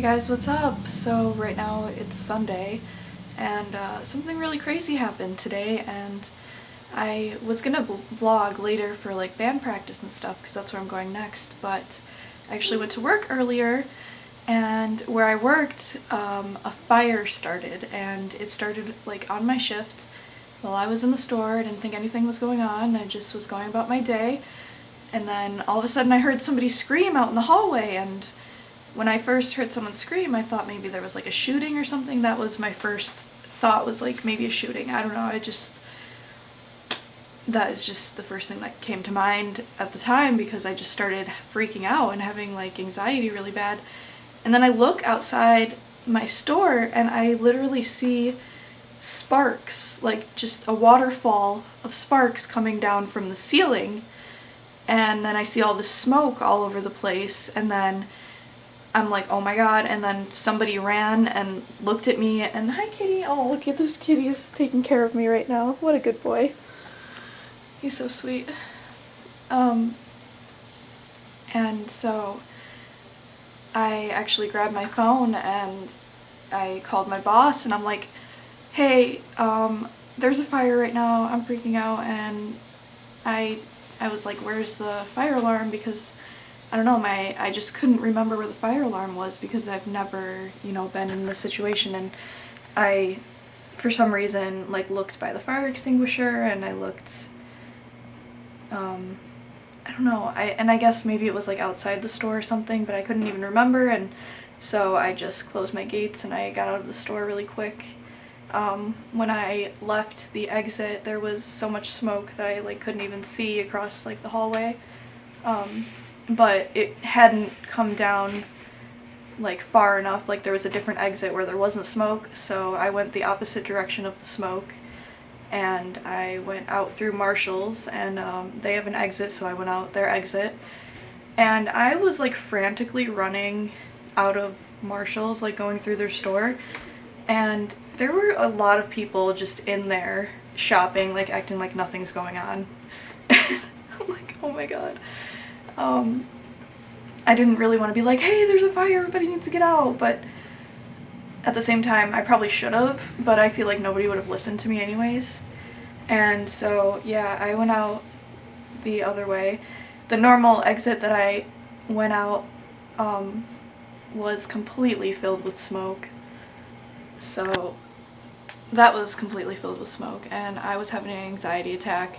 Hey guys, what's up? So right now it's Sunday and something really crazy happened today, and I was gonna vlog later for like band practice and stuff because that's where I'm going next, but I actually went to work earlier, and where I worked, a fire started, and it started like on my shift while I was in the store. I didn't think anything was going on. I just was going about my day, and then all of a sudden I heard somebody scream out in the hallway, and when I first heard someone scream, I thought maybe there was like a shooting or something. That was my first thought, was like maybe a shooting. I don't know. That is just the first thing that came to mind at the time, because I just started freaking out and having like anxiety really bad. And then I look outside my store and I literally see sparks, like just a waterfall of sparks coming down from the ceiling. And then I see all this smoke all over the place, and then I'm like, oh my god, and then somebody ran and looked at me, and hi kitty, oh look at this kitty is taking care of me right now, what a good boy. He's so sweet. And so I actually grabbed my phone and I called my boss, and I'm like, hey, there's a fire right now, I'm freaking out, and I was like, where's the fire alarm? Because I don't know, I just couldn't remember where the fire alarm was, because I've never, been in this situation, and I, for some reason, like, looked by the fire extinguisher, and I looked, I don't know, I guess maybe it was, like, outside the store or something, but I couldn't even remember, and so I just closed my gates, and I got out of the store really quick. When I left the exit, there was so much smoke that I, like, couldn't even see across, like, the hallway. But it hadn't come down like far enough, like there was a different exit where there wasn't smoke, so I went the opposite direction of the smoke, and I went out through Marshall's, and they have an exit, so I went out their exit, and I was like frantically running out of Marshall's, like going through their store, and there were a lot of people just in there shopping, like acting like nothing's going on. I'm like, oh my god. I didn't really want to be like, hey, there's a fire, everybody needs to get out, but at the same time, I probably should have, but I feel like nobody would have listened to me anyways. And so, yeah, I went out the other way. The normal exit that I went out was completely filled with smoke. So that was completely filled with smoke, and I was having an anxiety attack.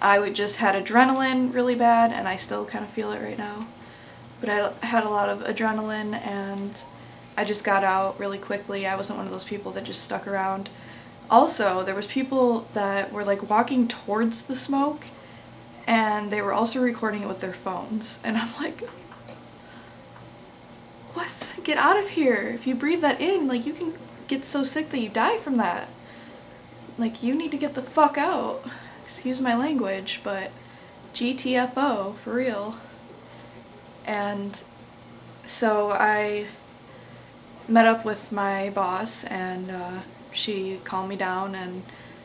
I would just had adrenaline really bad, and I still kind of feel it right now. But I had a lot of adrenaline, and I just got out really quickly. I wasn't one of those people that just stuck around. Also, there was people that were like walking towards the smoke, and they were also recording it with their phones. And I'm like, what? Get out of here. If you breathe that in, like, you can get so sick that you die from that. Like, you need to get the fuck out. Excuse my language, but GTFO, for real. And so I met up with my boss, and she calmed me down and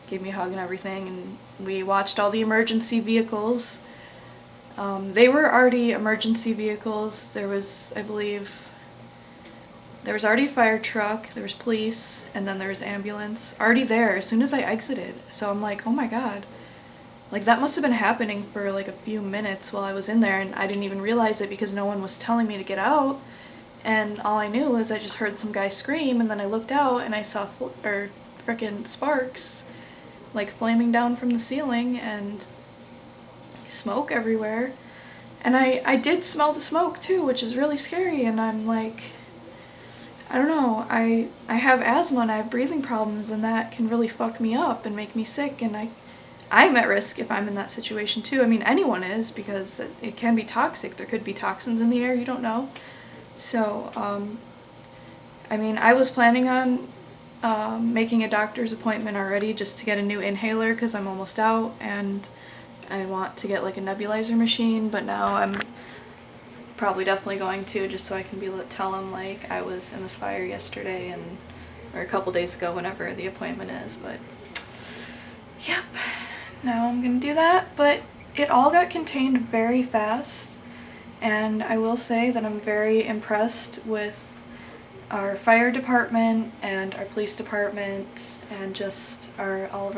gave me a hug and everything, and we watched all the emergency vehicles. They were already emergency vehicles. There was, I believe, there was already a fire truck, there was police, and then there was ambulance already there as soon as I exited. So I'm like, oh my god. Like, that must have been happening for like a few minutes while I was in there, and I didn't even realize it because no one was telling me to get out. And all I knew was I just heard some guy scream, and then I looked out and I saw frickin' sparks like flaming down from the ceiling and smoke everywhere. And I did smell the smoke too, which is really scary, and I'm like, I don't know, I have asthma and I have breathing problems, and that can really fuck me up and make me sick, and I'm at risk if I'm in that situation too. I mean, anyone is, because it can be toxic. There could be toxins in the air, you don't know. So, I mean, I was planning on making a doctor's appointment already just to get a new inhaler because I'm almost out, and I want to get like a nebulizer machine, but now I'm probably definitely going to, just so I can be able to tell him like I was in this fire yesterday or a couple days ago, whenever the appointment is. But yep. Now I'm gonna do that, but it all got contained very fast, and I will say that I'm very impressed with our fire department and our police department and just all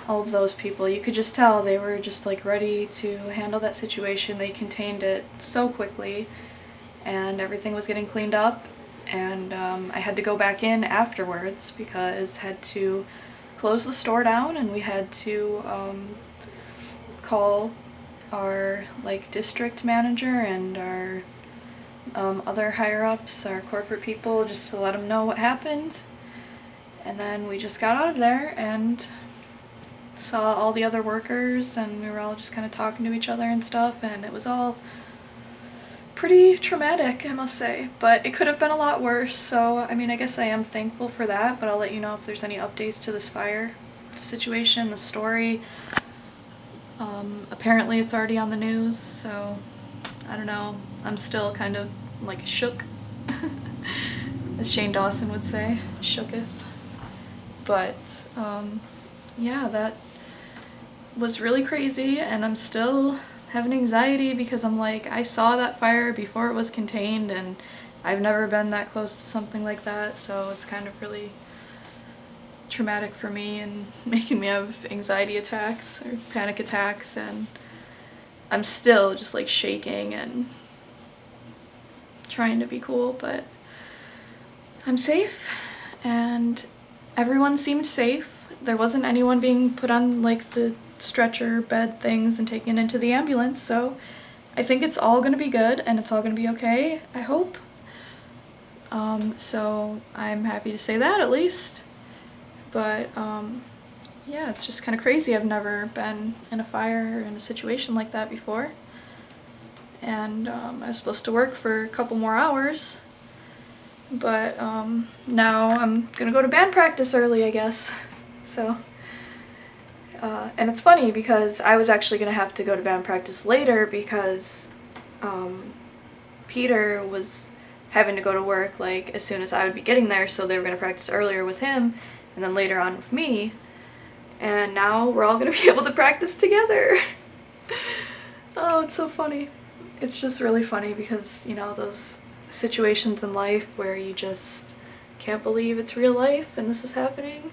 of those people. You could just tell they were just like ready to handle that situation. They contained it so quickly, and everything was getting cleaned up. And I had to go back in afterwards because I had to close the store down, and we had to call our like district manager and our other higher ups, our corporate people, just to let them know what happened. And then we just got out of there and saw all the other workers, and we were all just kind of talking to each other and stuff, and it was all pretty traumatic, I must say, but it could have been a lot worse. So I mean, I guess I am thankful for that, but I'll let you know if there's any updates to this fire situation, the story. Apparently it's already on the news, so I don't know. I'm still kind of like shook, as Shane Dawson would say, shooketh. But yeah, that was really crazy, and I'm still having anxiety because I'm like, I saw that fire before it was contained, and I've never been that close to something like that, so it's kind of really traumatic for me and making me have anxiety attacks or panic attacks, and I'm still just like shaking and trying to be cool, but I'm safe and everyone seemed safe. There wasn't anyone being put on like the stretcher bed things and taken into the ambulance, so I think it's all gonna be good and it's all gonna be okay, I hope. So I'm happy to say that at least. But yeah, it's just kind of crazy. I've never been in a fire or in a situation like that before. And I was supposed to work for a couple more hours, but now I'm gonna go to band practice early, I guess. So, and it's funny because I was actually gonna have to go to band practice later because Peter was having to go to work like as soon as I would be getting there, so they were gonna practice earlier with him and then later on with me, and now we're all gonna be able to practice together. Oh, it's so funny. It's just really funny because, you know, those situations in life where you just can't believe it's real life and this is happening.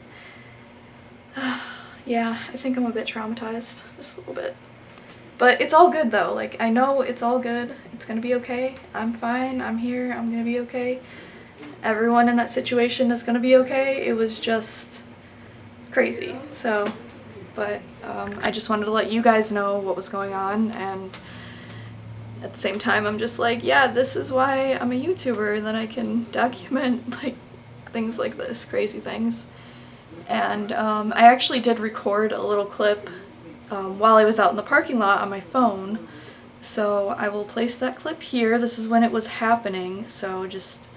Yeah, I think I'm a bit traumatized, just a little bit. But it's all good though, like I know it's all good, it's gonna be okay, I'm fine, I'm here, I'm gonna be okay. Everyone in that situation is gonna be okay. It was just crazy. So, but I just wanted to let you guys know what was going on, and at the same time I'm just like, yeah, this is why I'm a YouTuber, and then I can document like things like this, crazy things. And I actually did record a little clip while I was out in the parking lot on my phone, so I will place that clip here. This is when it was happening, so just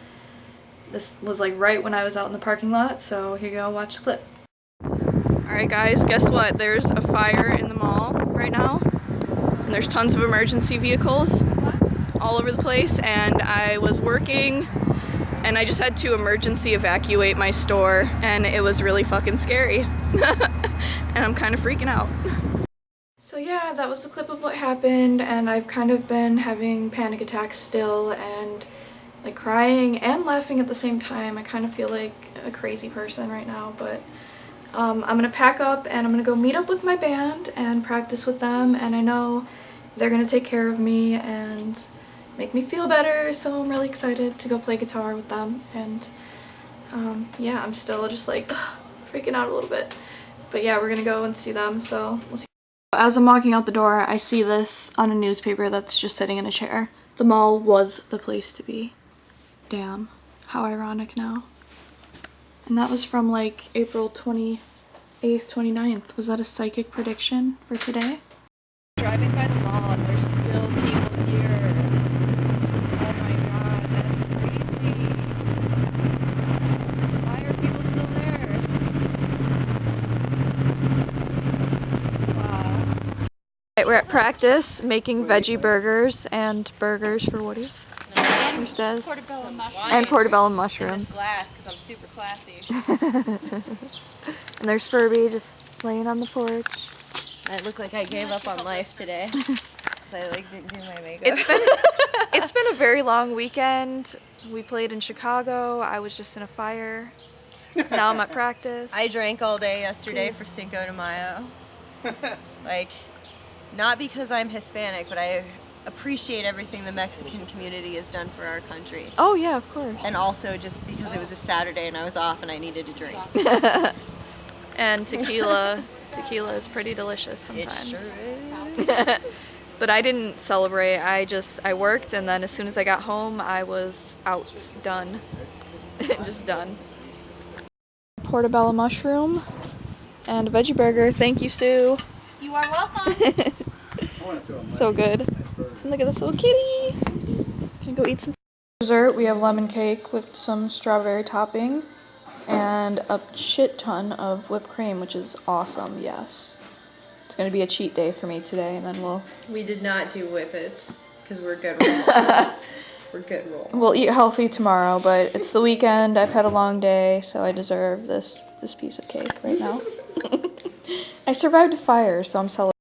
this was like right when I was out in the parking lot, so here you go, watch the clip. Alright guys, guess what? There's a fire in the mall right now, and there's tons of emergency vehicles all over the place, and I was working, and I just had to emergency evacuate my store, and it was really fucking scary. And I'm kind of freaking out. So yeah, that was the clip of what happened, and I've kind of been having panic attacks still, and like crying and laughing at the same time. I kind of feel like a crazy person right now, but I'm gonna pack up and I'm gonna go meet up with my band and practice with them, and I know they're gonna take care of me and make me feel better, so I'm really excited to go play guitar with them. And yeah, I'm still just like freaking out a little bit, but yeah, we're gonna go and see them, so we'll see. As I'm walking out the door, I see this on a newspaper that's just sitting in a chair. The mall was the place to be. Damn, how ironic now. And that was from like April 28th, 29th. Was that a psychic prediction for today? Driving by the mall and there's still people here. Oh my god, that's crazy. Why are people still there? Wow. Right, we're at practice making veggie burgers and burgers for Woody. There's Des. Portobello mushrooms. And portobello mushrooms. In this glass, because I'm super classy. And there's Furby just laying on the porch. I look like I gave up on life today. because I like didn't do my makeup. It's been a very long weekend. We played in Chicago. I was just in a fire. Now I'm at practice. I drank all day yesterday for Cinco de Mayo. Like, not because I'm Hispanic, but I appreciate everything the Mexican community has done for our country. Oh yeah, of course. And also just because it was a Saturday and I was off and I needed to drink. And tequila is pretty delicious sometimes. It sure is. But I didn't celebrate. I worked, and then as soon as I got home, I was out, done. Just done. Portobello mushroom and a veggie burger. Thank you, Sue. You are welcome. So good. And look at this little kitty. Can I go eat some dessert? We have lemon cake with some strawberry topping and a shit ton of whipped cream, which is awesome. Yes. It's going to be a cheat day for me today, and then We did not do whippets because we're good rolls. We're good rolls. we'll eat healthy tomorrow, but it's the weekend. I've had a long day, so I deserve this piece of cake right now. I survived a fire, so I'm celebrating.